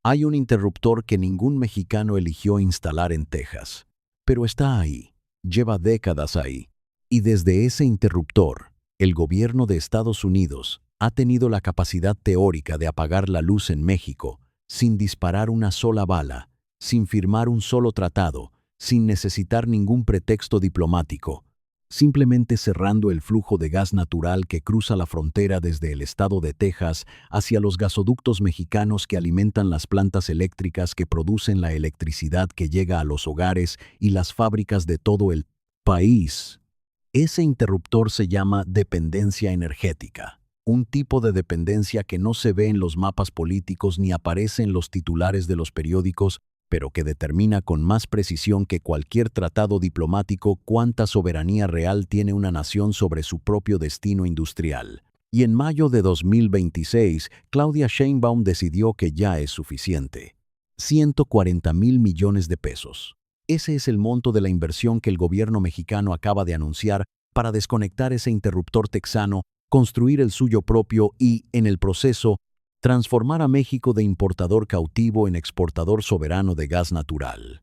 Hay un interruptor que ningún mexicano eligió instalar en Texas, pero está ahí, lleva décadas ahí. Y desde ese interruptor, el gobierno de Estados Unidos ha tenido la capacidad teórica de apagar la luz en México sin disparar una sola bala, sin firmar un solo tratado, sin necesitar ningún pretexto diplomático, simplemente cerrando el flujo de gas natural que cruza la frontera desde el estado de Texas hacia los gasoductos mexicanos que alimentan las plantas eléctricas que producen la electricidad que llega a los hogares y las fábricas de todo el país. Ese interruptor se llama dependencia energética, un tipo de dependencia que no se ve en los mapas políticos ni aparece en los titulares de los periódicos, pero que determina con más precisión que cualquier tratado diplomático cuánta soberanía real tiene una nación sobre su propio destino industrial. Y en mayo de 2026, Claudia Sheinbaum decidió que ya es suficiente. 140,000 millones de pesos. Ese es el monto de la inversión que el gobierno mexicano acaba de anunciar para desconectar ese interruptor texano, construir el suyo propio y, en el proceso, transformar a México de importador cautivo en exportador soberano de gas natural.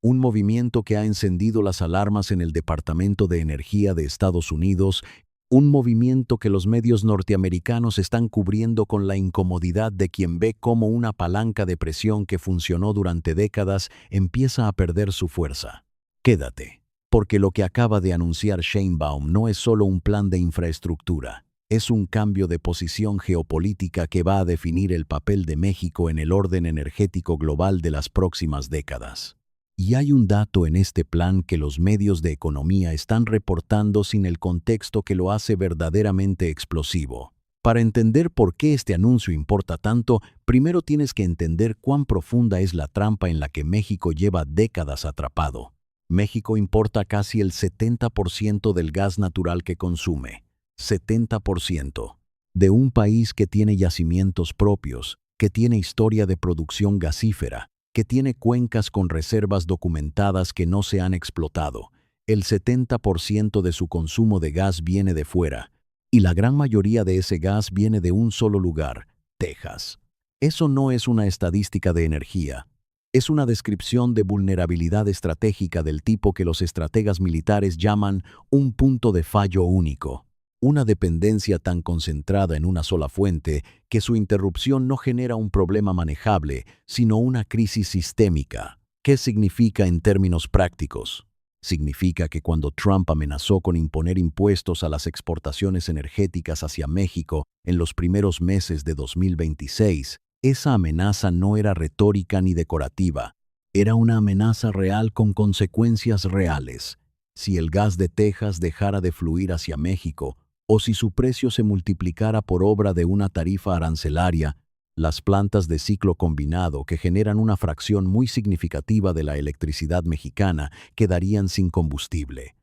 Un movimiento que ha encendido las alarmas en el Departamento de Energía de Estados Unidos, un movimiento que los medios norteamericanos están cubriendo con la incomodidad de quien ve cómo una palanca de presión que funcionó durante décadas empieza a perder su fuerza. Quédate, porque lo que acaba de anunciar Sheinbaum no es solo un plan de infraestructura. Es un cambio de posición geopolítica que va a definir el papel de México en el orden energético global de las próximas décadas. Y hay un dato en este plan que los medios de economía están reportando sin el contexto que lo hace verdaderamente explosivo. Para entender por qué este anuncio importa tanto, primero tienes que entender cuán profunda es la trampa en la que México lleva décadas atrapado. México importa casi el 70% del gas natural que consume. 70%. De un país que tiene yacimientos propios, que tiene historia de producción gasífera, que tiene cuencas con reservas documentadas que no se han explotado. El 70% de su consumo de gas viene de fuera, y la gran mayoría de ese gas viene de un solo lugar, Texas. Eso no es una estadística de energía. Es una descripción de vulnerabilidad estratégica del tipo que los estrategas militares llaman un punto de fallo único. Una dependencia tan concentrada en una sola fuente que su interrupción no genera un problema manejable, sino una crisis sistémica. ¿Qué significa en términos prácticos? Significa que cuando Trump amenazó con imponer impuestos a las exportaciones energéticas hacia México en los primeros meses de 2026, esa amenaza no era retórica ni decorativa. Era una amenaza real con consecuencias reales. Si el gas de Texas dejara de fluir hacia México, o si su precio se multiplicara por obra de una tarifa arancelaria, las plantas de ciclo combinado, que generan una fracción muy significativa de la electricidad mexicana, quedarían sin combustible.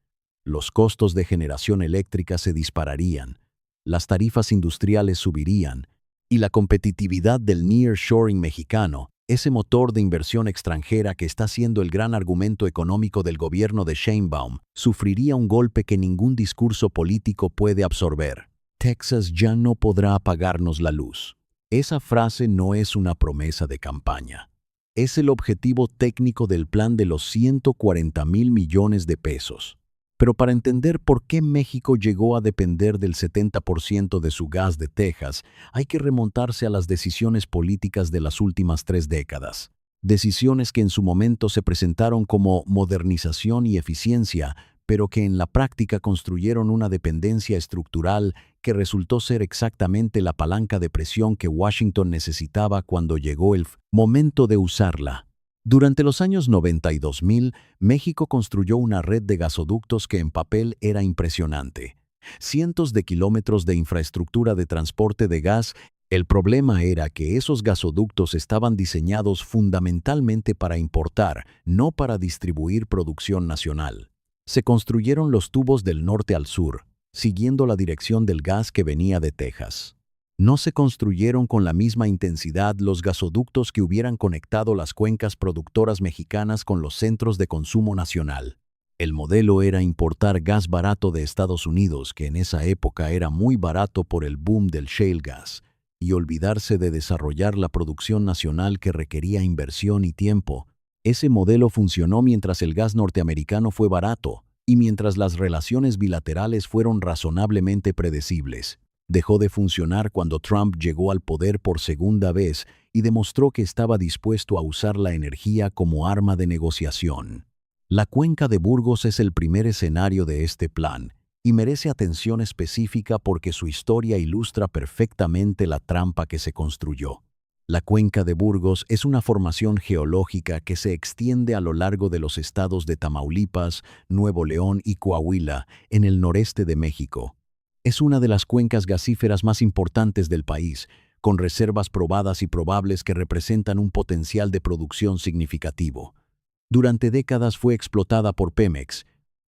Los costos de generación eléctrica se dispararían, las tarifas industriales subirían, y la competitividad del nearshoring mexicano, ese motor de inversión extranjera que está siendo el gran argumento económico del gobierno de Sheinbaum, sufriría un golpe que ningún discurso político puede absorber. Texas ya no podrá apagarnos la luz. Esa frase no es una promesa de campaña. Es el objetivo técnico del plan de los 140,000 millones de pesos. Pero para entender por qué México llegó a depender del 70% de su gas de Texas, hay que remontarse a las decisiones políticas de las últimas 3 décadas. Decisiones que en su momento se presentaron como modernización y eficiencia, pero que en la práctica construyeron una dependencia estructural que resultó ser exactamente la palanca de presión que Washington necesitaba cuando llegó el momento de usarla. Durante los años 90 y 2000, México construyó una red de gasoductos que en papel era impresionante. Cientos de kilómetros de infraestructura de transporte de gas. El problema era que esos gasoductos estaban diseñados fundamentalmente para importar, no para distribuir producción nacional. Se construyeron los tubos del norte al sur, siguiendo la dirección del gas que venía de Texas. No se construyeron con la misma intensidad los gasoductos que hubieran conectado las cuencas productoras mexicanas con los centros de consumo nacional. El modelo era importar gas barato de Estados Unidos, que en esa época era muy barato por el boom del shale gas, y olvidarse de desarrollar la producción nacional que requería inversión y tiempo. Ese modelo funcionó mientras el gas norteamericano fue barato y mientras las relaciones bilaterales fueron razonablemente predecibles. Dejó de funcionar cuando Trump llegó al poder por segunda vez y demostró que estaba dispuesto a usar la energía como arma de negociación. La cuenca de Burgos es el primer escenario de este plan y merece atención específica porque su historia ilustra perfectamente la trampa que se construyó. La cuenca de Burgos es una formación geológica que se extiende a lo largo de los estados de Tamaulipas, Nuevo León y Coahuila, en el noreste de México. Es una de las cuencas gasíferas más importantes del país, con reservas probadas y probables que representan un potencial de producción significativo. Durante décadas fue explotada por Pemex,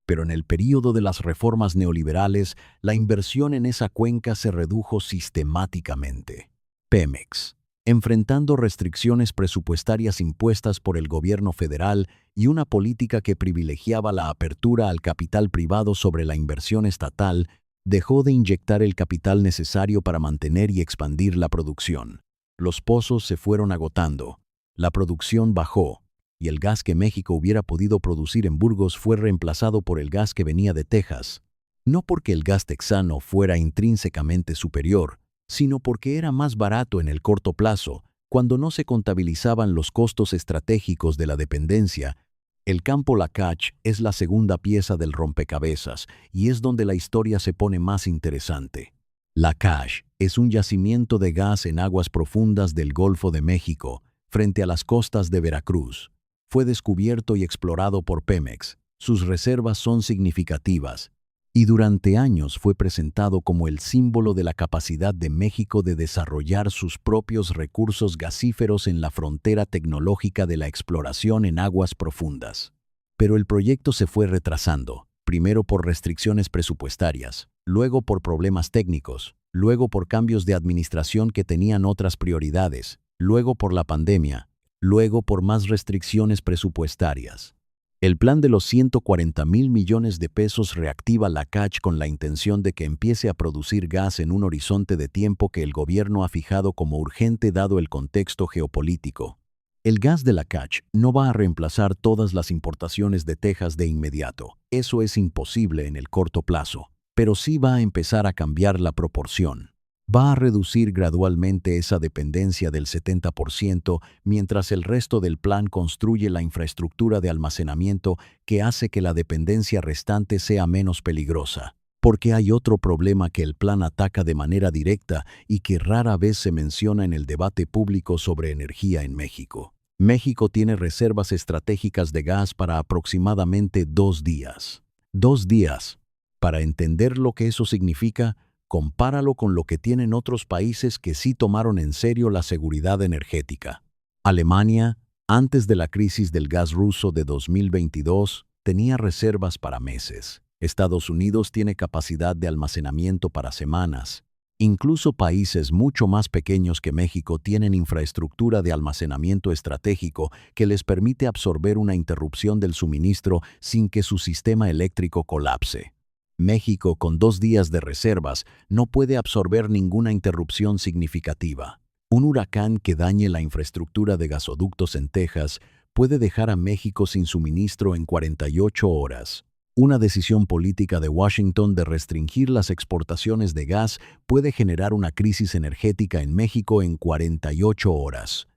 pero en el período de las reformas neoliberales, la inversión en esa cuenca se redujo sistemáticamente. Pemex, enfrentando restricciones presupuestarias impuestas por el gobierno federal y una política que privilegiaba la apertura al capital privado sobre la inversión estatal, dejó de inyectar el capital necesario para mantener y expandir la producción. Los pozos se fueron agotando, la producción bajó, y el gas que México hubiera podido producir en Burgos fue reemplazado por el gas que venía de Texas. No porque el gas texano fuera intrínsecamente superior, sino porque era más barato en el corto plazo, cuando no se contabilizaban los costos estratégicos de la dependencia. El campo Lakach es la segunda pieza del rompecabezas y es donde la historia se pone más interesante. Lakach es un yacimiento de gas en aguas profundas del Golfo de México, frente a las costas de Veracruz. Fue descubierto y explorado por Pemex. Sus reservas son significativas y durante años fue presentado como el símbolo de la capacidad de México de desarrollar sus propios recursos gasíferos en la frontera tecnológica de la exploración en aguas profundas. Pero el proyecto se fue retrasando, primero por restricciones presupuestarias, luego por problemas técnicos, luego por cambios de administración que tenían otras prioridades, luego por la pandemia, luego por más restricciones presupuestarias. El plan de los 140,000 millones de pesos reactiva Lakach con la intención de que empiece a producir gas en un horizonte de tiempo que el gobierno ha fijado como urgente dado el contexto geopolítico. El gas de Lakach no va a reemplazar todas las importaciones de Texas de inmediato. Eso es imposible en el corto plazo, pero sí va a empezar a cambiar la proporción. Va a reducir gradualmente esa dependencia del 70% mientras el resto del plan construye la infraestructura de almacenamiento que hace que la dependencia restante sea menos peligrosa. Porque hay otro problema que el plan ataca de manera directa y que rara vez se menciona en el debate público sobre energía en México. México tiene reservas estratégicas de gas para aproximadamente 2 días. 2 días. Para entender lo que eso significa, compáralo con lo que tienen otros países que sí tomaron en serio la seguridad energética. Alemania, antes de la crisis del gas ruso de 2022, tenía reservas para meses. Estados Unidos tiene capacidad de almacenamiento para semanas. Incluso países mucho más pequeños que México tienen infraestructura de almacenamiento estratégico que les permite absorber una interrupción del suministro sin que su sistema eléctrico colapse. México, con 2 días de reservas, no puede absorber ninguna interrupción significativa. Un huracán que dañe la infraestructura de gasoductos en Texas puede dejar a México sin suministro en 48 horas. Una decisión política de Washington de restringir las exportaciones de gas puede generar una crisis energética en México en 48 horas.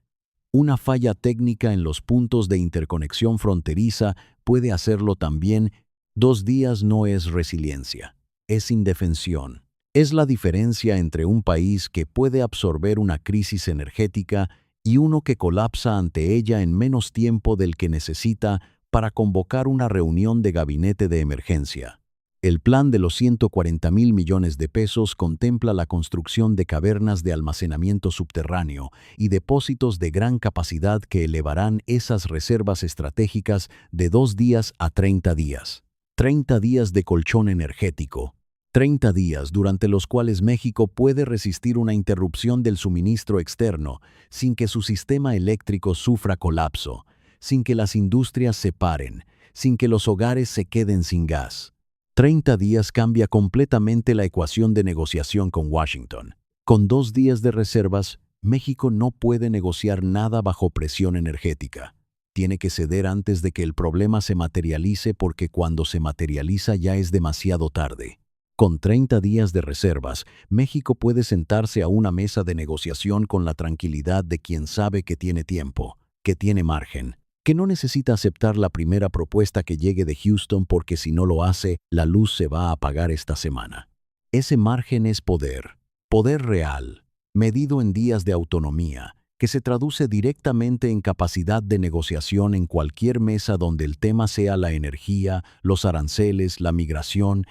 Una falla técnica en los puntos de interconexión fronteriza puede hacerlo también. 2 días no es resiliencia, es indefensión. Es la diferencia entre un país que puede absorber una crisis energética y uno que colapsa ante ella en menos tiempo del que necesita para convocar una reunión de gabinete de emergencia. El plan de los 140,000 millones de pesos contempla la construcción de cavernas de almacenamiento subterráneo y depósitos de gran capacidad que elevarán esas reservas estratégicas de 2 días a 30 días. 30 días de colchón energético. 30 días durante los cuales México puede resistir una interrupción del suministro externo sin que su sistema eléctrico sufra colapso, sin que las industrias se paren, sin que los hogares se queden sin gas. 30 días cambia completamente la ecuación de negociación con Washington. Con 2 días de reservas, México no puede negociar nada bajo presión energética. Tiene que ceder antes de que el problema se materialice porque cuando se materializa ya es demasiado tarde. Con 30 días de reservas, México puede sentarse a una mesa de negociación con la tranquilidad de quien sabe que tiene tiempo, que tiene margen, que no necesita aceptar la primera propuesta que llegue de Houston porque si no lo hace, la luz se va a apagar esta semana. Ese margen es poder, poder real, medido en días de autonomía, que se traduce directamente en capacidad de negociación en cualquier mesa donde el tema sea la energía, los aranceles, la migración,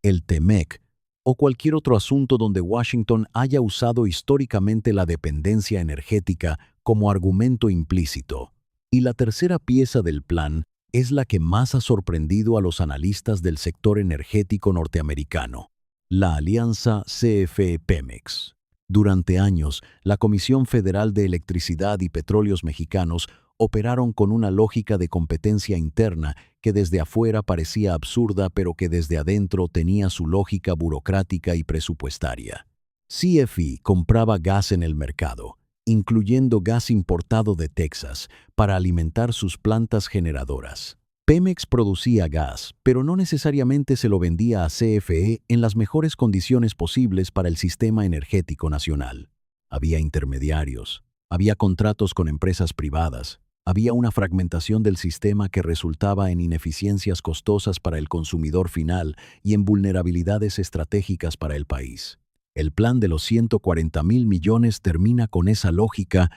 el TEMEC o cualquier otro asunto donde Washington haya usado históricamente la dependencia energética como argumento implícito. Y la tercera pieza del plan es la que más ha sorprendido a los analistas del sector energético norteamericano, la alianza CFE-Pemex. Durante años, la Comisión Federal de Electricidad y Petróleos Mexicanos operaron con una lógica de competencia interna que desde afuera parecía absurda, pero que desde adentro tenía su lógica burocrática y presupuestaria. CFE compraba gas en el mercado, incluyendo gas importado de Texas, para alimentar sus plantas generadoras. Pemex producía gas, pero no necesariamente se lo vendía a CFE en las mejores condiciones posibles para el sistema energético nacional. Había intermediarios, había contratos con empresas privadas, había una fragmentación del sistema que resultaba en ineficiencias costosas para el consumidor final y en vulnerabilidades estratégicas para el país. El plan de los 140,000 millones termina con esa lógica.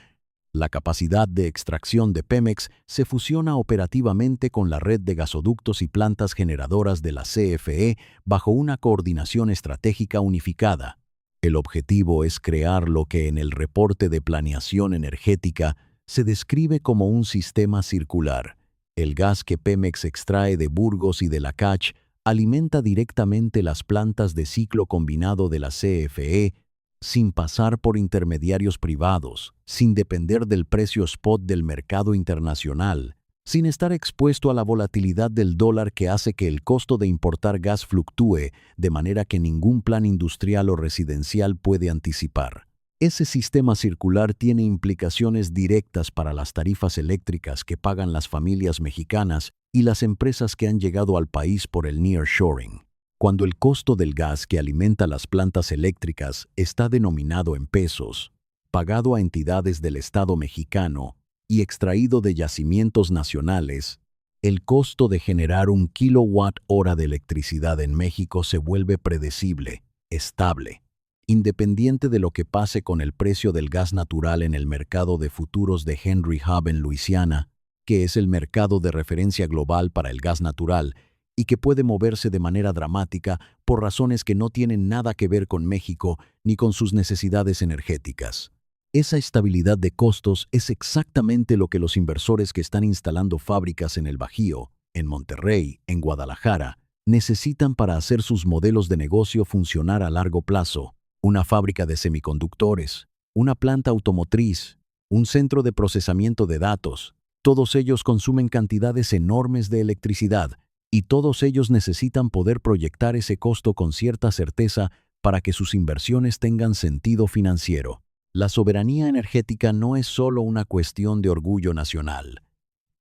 La capacidad de extracción de Pemex se fusiona operativamente con la red de gasoductos y plantas generadoras de la CFE bajo una coordinación estratégica unificada. El objetivo es crear lo que en el reporte de planeación energética se describe como un sistema circular. El gas que Pemex extrae de Burgos y de Lakach alimenta directamente las plantas de ciclo combinado de la CFE, sin pasar por intermediarios privados, sin depender del precio spot del mercado internacional, sin estar expuesto a la volatilidad del dólar que hace que el costo de importar gas fluctúe de manera que ningún plan industrial o residencial puede anticipar. Ese sistema circular tiene implicaciones directas para las tarifas eléctricas que pagan las familias mexicanas y las empresas que han llegado al país por el nearshoring. Cuando el costo del gas que alimenta las plantas eléctricas está denominado en pesos, pagado a entidades del Estado mexicano y extraído de yacimientos nacionales, el costo de generar 1 kWh de electricidad en México se vuelve predecible, estable, independiente de lo que pase con el precio del gas natural en el mercado de futuros de Henry Hub en Luisiana, que es el mercado de referencia global para el gas natural, y que puede moverse de manera dramática por razones que no tienen nada que ver con México ni con sus necesidades energéticas. Esa estabilidad de costos es exactamente lo que los inversores que están instalando fábricas en el Bajío, en Monterrey, en Guadalajara, necesitan para hacer sus modelos de negocio funcionar a largo plazo. Una fábrica de semiconductores, una planta automotriz, un centro de procesamiento de datos, todos ellos consumen cantidades enormes de electricidad, y todos ellos necesitan poder proyectar ese costo con cierta certeza para que sus inversiones tengan sentido financiero. La soberanía energética no es solo una cuestión de orgullo nacional.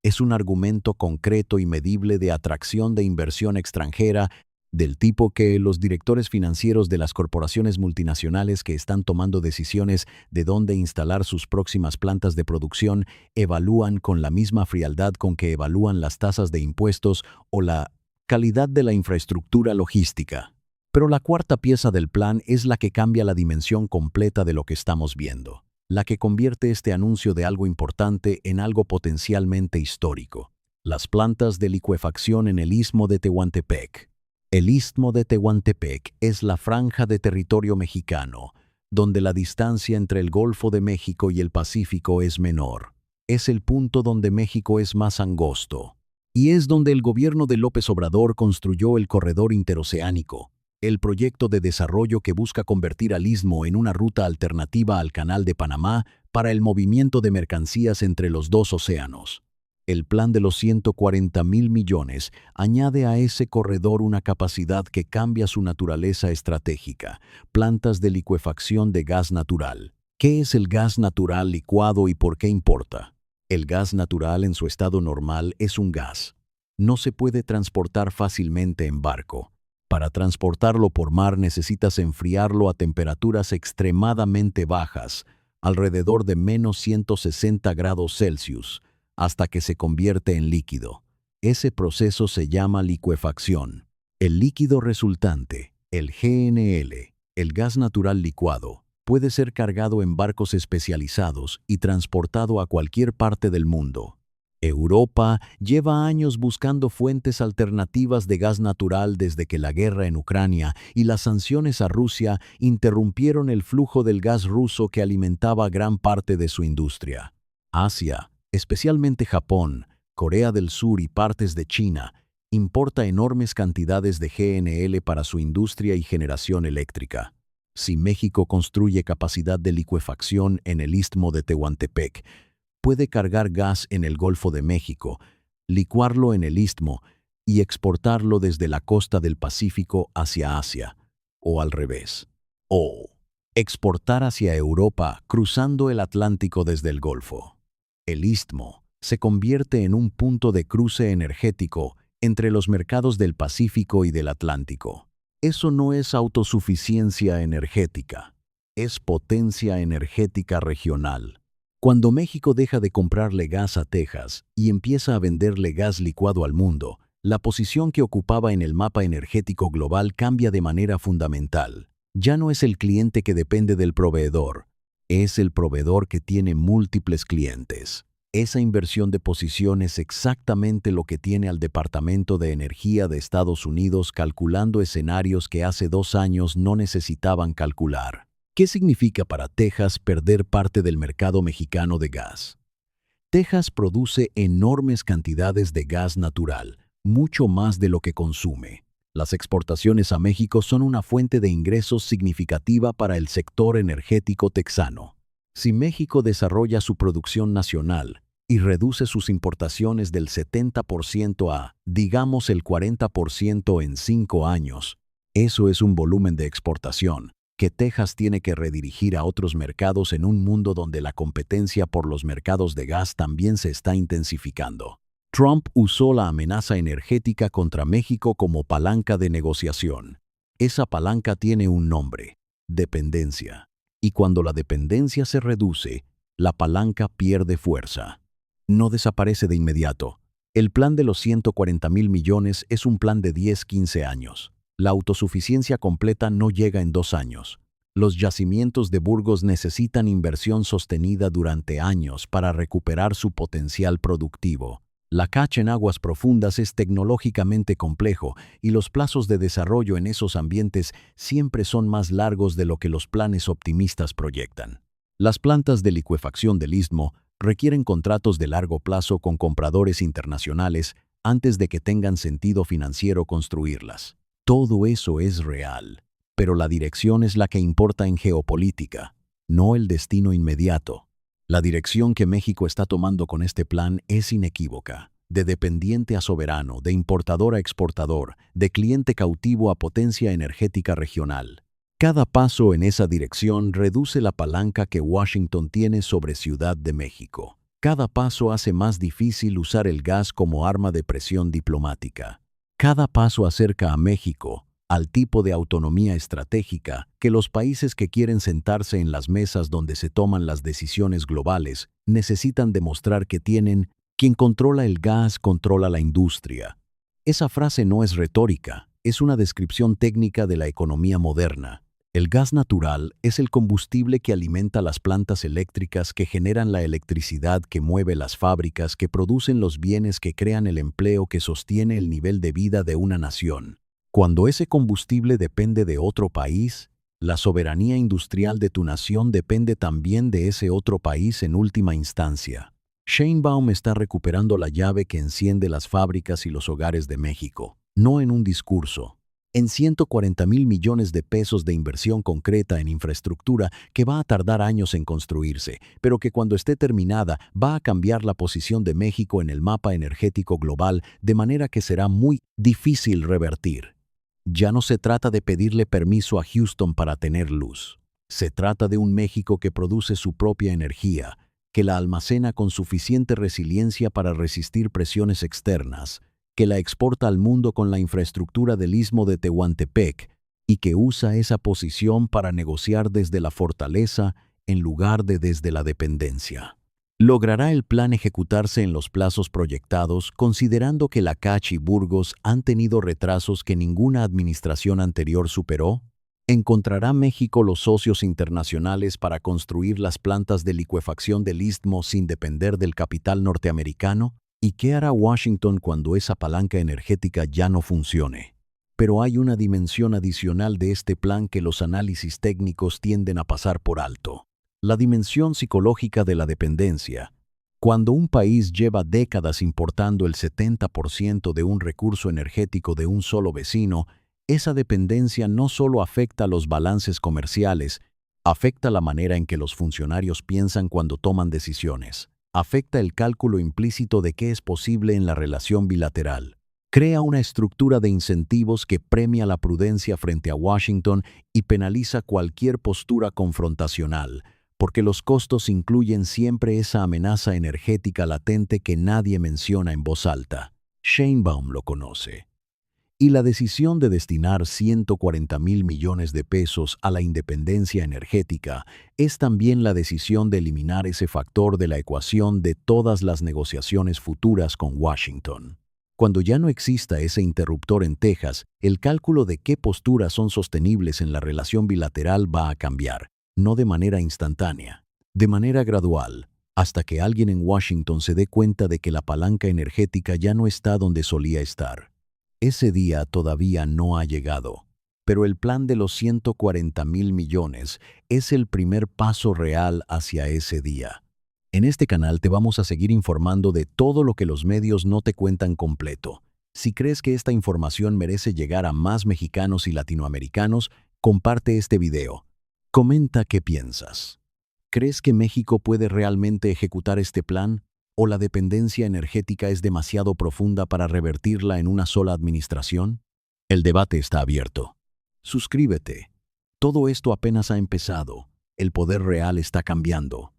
Es un argumento concreto y medible de atracción de inversión extranjera del tipo que los directores financieros de las corporaciones multinacionales que están tomando decisiones de dónde instalar sus próximas plantas de producción evalúan con la misma frialdad con que evalúan las tasas de impuestos o la calidad de la infraestructura logística. Pero la cuarta pieza del plan es la que cambia la dimensión completa de lo que estamos viendo, la que convierte este anuncio de algo importante en algo potencialmente histórico. Las plantas de licuefacción en el Istmo de Tehuantepec. El Istmo de Tehuantepec es la franja de territorio mexicano, donde la distancia entre el Golfo de México y el Pacífico es menor. Es el punto donde México es más angosto. Y es donde el gobierno de López Obrador construyó el Corredor Interoceánico, el proyecto de desarrollo que busca convertir al Istmo en una ruta alternativa al Canal de Panamá para el movimiento de mercancías entre los dos océanos. El plan de los 140.000 millones añade a ese corredor una capacidad que cambia su naturaleza estratégica: plantas de licuefacción de gas natural. ¿Qué es el gas natural licuado y por qué importa? El gas natural en su estado normal es un gas. No se puede transportar fácilmente en barco. Para transportarlo por mar necesitas enfriarlo a temperaturas extremadamente bajas, alrededor de -160 grados Celsius, hasta que se convierte en líquido. Ese proceso se llama licuefacción. El líquido resultante, el GNL, el gas natural licuado, puede ser cargado en barcos especializados y transportado a cualquier parte del mundo. Europa lleva años buscando fuentes alternativas de gas natural desde que la guerra en Ucrania y las sanciones a Rusia interrumpieron el flujo del gas ruso que alimentaba gran parte de su industria. Asia, especialmente Japón, Corea del Sur y partes de China, importa enormes cantidades de GNL para su industria y generación eléctrica. Si México construye capacidad de licuefacción en el istmo de Tehuantepec, puede cargar gas en el Golfo de México, licuarlo en el istmo y exportarlo desde la costa del Pacífico hacia Asia, o al revés. O exportar hacia Europa cruzando el Atlántico desde el Golfo. El istmo se convierte en un punto de cruce energético entre los mercados del Pacífico y del Atlántico. Eso no es autosuficiencia energética, es potencia energética regional. Cuando México deja de comprarle gas a Texas y empieza a venderle gas licuado al mundo, la posición que ocupaba en el mapa energético global cambia de manera fundamental. Ya no es el cliente que depende del proveedor, es el proveedor que tiene múltiples clientes. Esa inversión de posición es exactamente lo que tiene al Departamento de Energía de Estados Unidos calculando escenarios que hace 2 años no necesitaban calcular. ¿Qué significa para Texas perder parte del mercado mexicano de gas? Texas produce enormes cantidades de gas natural, mucho más de lo que consume. Las exportaciones a México son una fuente de ingresos significativa para el sector energético texano. Si México desarrolla su producción nacional y reduce sus importaciones del 70% a, digamos, el 40% en 5 años, eso es un volumen de exportación que Texas tiene que redirigir a otros mercados en un mundo donde la competencia por los mercados de gas también se está intensificando. Trump usó la amenaza energética contra México como palanca de negociación. Esa palanca tiene un nombre: dependencia. Y cuando la dependencia se reduce, la palanca pierde fuerza. No desaparece de inmediato. El plan de los 140.000 millones es un plan de 10-15 años. La autosuficiencia completa no llega en 2 años. Los yacimientos de Burgos necesitan inversión sostenida durante años para recuperar su potencial productivo. La cacha en aguas profundas es tecnológicamente complejo y los plazos de desarrollo en esos ambientes siempre son más largos de lo que los planes optimistas proyectan. Las plantas de licuefacción del istmo requieren contratos de largo plazo con compradores internacionales antes de que tengan sentido financiero construirlas. Todo eso es real, pero la dirección es la que importa en geopolítica, no el destino inmediato. La dirección que México está tomando con este plan es inequívoca: de dependiente a soberano, de importador a exportador, de cliente cautivo a potencia energética regional. Cada paso en esa dirección reduce la palanca que Washington tiene sobre Ciudad de México. Cada paso hace más difícil usar el gas como arma de presión diplomática. Cada paso acerca a México al tipo de autonomía estratégica que los países que quieren sentarse en las mesas donde se toman las decisiones globales necesitan demostrar que tienen. Quien controla el gas controla la industria. Esa frase no es retórica, es una descripción técnica de la economía moderna. El gas natural es el combustible que alimenta las plantas eléctricas que generan la electricidad que mueve las fábricas que producen los bienes que crean el empleo que sostiene el nivel de vida de una nación. Cuando ese combustible depende de otro país, la soberanía industrial de tu nación depende también de ese otro país en última instancia. Sheinbaum está recuperando la llave que enciende las fábricas y los hogares de México, no en un discurso, en 140.000 millones de pesos de inversión concreta en infraestructura que va a tardar años en construirse, pero que cuando esté terminada va a cambiar la posición de México en el mapa energético global de manera que será muy difícil revertir. Ya no se trata de pedirle permiso a Houston para tener luz. Se trata de un México que produce su propia energía, que la almacena con suficiente resiliencia para resistir presiones externas, que la exporta al mundo con la infraestructura del Istmo de Tehuantepec y que usa esa posición para negociar desde la fortaleza en lugar de desde la dependencia. ¿Logrará el plan ejecutarse en los plazos proyectados, considerando que la CACH y Burgos han tenido retrasos que ninguna administración anterior superó? ¿Encontrará México los socios internacionales para construir las plantas de licuefacción del Istmo sin depender del capital norteamericano? ¿Y qué hará Washington cuando esa palanca energética ya no funcione? Pero hay una dimensión adicional de este plan que los análisis técnicos tienden a pasar por alto. La dimensión psicológica de la dependencia. Cuando un país lleva décadas importando el 70% de un recurso energético de un solo vecino, esa dependencia no solo afecta los balances comerciales, afecta la manera en que los funcionarios piensan cuando toman decisiones, afecta el cálculo implícito de qué es posible en la relación bilateral. Crea una estructura de incentivos que premia la prudencia frente a Washington y penaliza cualquier postura confrontacional, porque los costos incluyen siempre esa amenaza energética latente que nadie menciona en voz alta. Sheinbaum lo conoce. Y la decisión de destinar 140.000 millones de pesos a la independencia energética es también la decisión de eliminar ese factor de la ecuación de todas las negociaciones futuras con Washington. Cuando ya no exista ese interruptor en Texas, el cálculo de qué posturas son sostenibles en la relación bilateral va a cambiar, no de manera instantánea, de manera gradual, hasta que alguien en Washington se dé cuenta de que la palanca energética ya no está donde solía estar. Ese día todavía no ha llegado, pero el plan de los 140.000 millones es el primer paso real hacia ese día. En este canal te vamos a seguir informando de todo lo que los medios no te cuentan completo. Si crees que esta información merece llegar a más mexicanos y latinoamericanos, comparte este video. Comenta qué piensas. ¿Crees que México puede realmente ejecutar este plan? ¿O la dependencia energética es demasiado profunda para revertirla en una sola administración? El debate está abierto. Suscríbete. Todo esto apenas ha empezado. El poder real está cambiando.